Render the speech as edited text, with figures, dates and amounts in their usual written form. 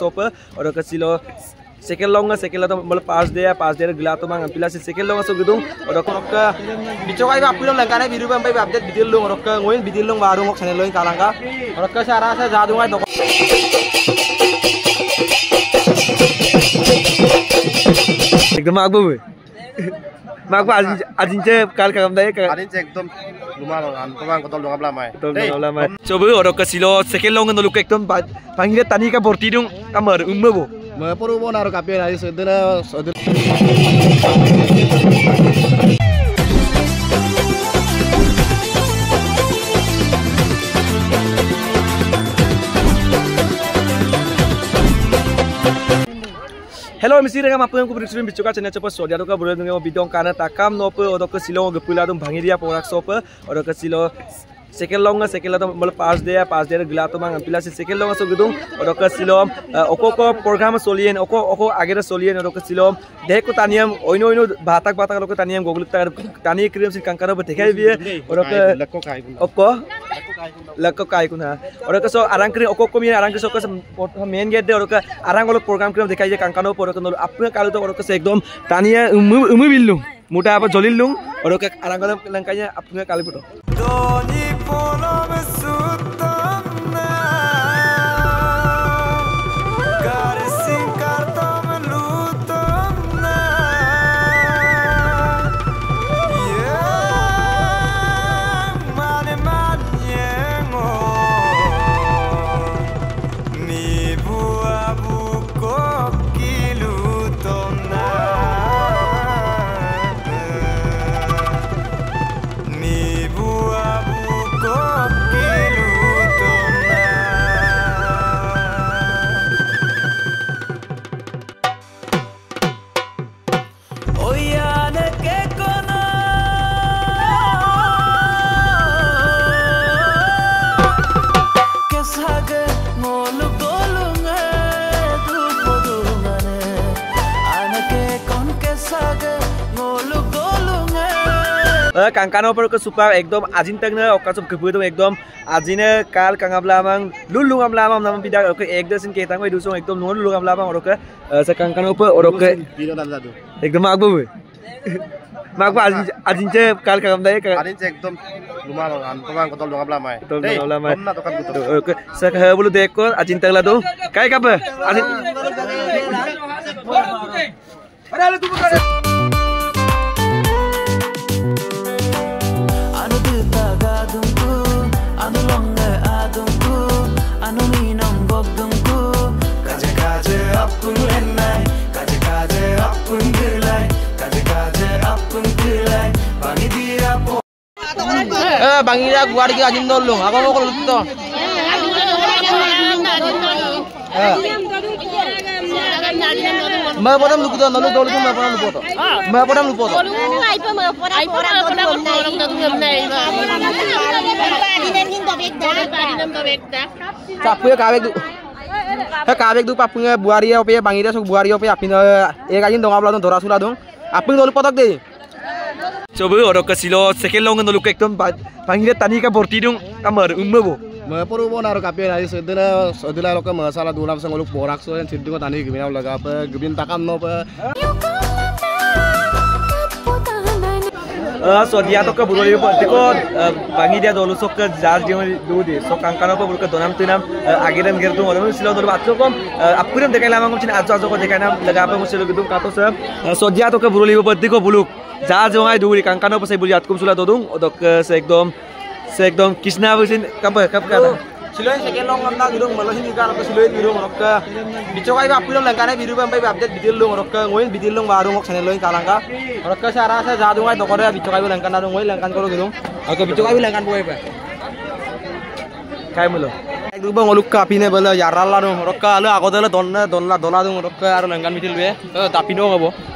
sopa or kasilo second longa second la mal pass dia gila to mang pila second longa so gedung or ka bicokai ba apilo langkane biru ba update bidil long or ka ngoin bidil long baru ngok channel loin kalangka or ka sara sa jadungai dok एकदम आगो बे मागो आजिनचे काल काम दाय आजिनचे एकदम lumalang an pamang kotol dong ablamai coba orang kasilo second long nolu एकदम panggil tani ka borti dong kamar umbo me poru bo naro kape nari sedena Hello, misi dengan apa yang aku beri suruh bicara channel cepat sodia tu kan boleh dengan video karena takam nope, orang ke silo orang gepula tu bangi dia porak sope, orang ke silo second long tu malah pass dia gila tu mang pila second long so gedung orang ke silo oko program solian oko agar solian orang ke silo deh ko taniam oino batak orang ke taniam google tani kirim sin kangkara berdekai dia orang ke lakko kai kuna orang ke so arang kirim oko mian arang ke so ke main gate dia orang ke arang kalau program kirim dekai dia kangkano orang ke nol apa kalau tu orang ke ekdom tania umu bilung muda apa jolil lung orang ke arang kalau langkahnya apa kali betul kangkano पर के super एकदम आजिन तक ना ओका सब kebutuh एकदम आजिने काल kangabla mang lulung amla mam nam bidak oke ek dasin ke tang dusung एकदम non lulung amla mang oke se kangkano पर oke एकदम agbo be magbo आजिनचे काल kangabla आजिनचे एकदम lumalang an pamang kotol dong amla mai homna tokan butuh oke se ke bulu dekor आजिन तक ला दो kai kape आजिन ada lu tu bangi dia gua di ajin dolong aku mau kalau gitu mau podam lu gitu nolu dolu mau podam lu foto mau podam lu foto capu ya kawek du papunya buari ya ope bangi dia sok buari ope apin ajin dong abla dong dora sula dong apin dolu potok deh coba orang kasilo second long nolu एकदम panggil tani ka borti dong kamar umbo me poru bo naro kape nari sedena lo ke masalah dunam sang oluk borak so yang sidingo tani gimana laga apa gebin takam no pa so dia to ke buroli po deko bangi dia dolu sok ke jar dia du de so kangkano pa bulka donam tinam agiram gertu orang silo dolu atlo kom apuram dekai lamang kom chin ajo ko dekai nam laga apa musilo gedung kato so dia to ke buroli po deko buluk jar jongai duri kangkano pa sai buli atkum sula dodung odok se एकदम कृष्णा बसिन कब kata siloin second long ngamna gedung malah sini kan ke siloin biru ngok bicokai ba apilo langkane biru ba update bidil long ngok ngoin bidil long baru ngok channel loin kalangka ngok sara sa jadungai dokore bicokai ba langkan adu ngoin langkan ko gedung oke bicokai ba langkan boy ba kai mulo ekdu ba ngoluk ka pine bala yaralla no ngok ala agodela donna dola dung ngok ar langkan bidil be tapino ngabo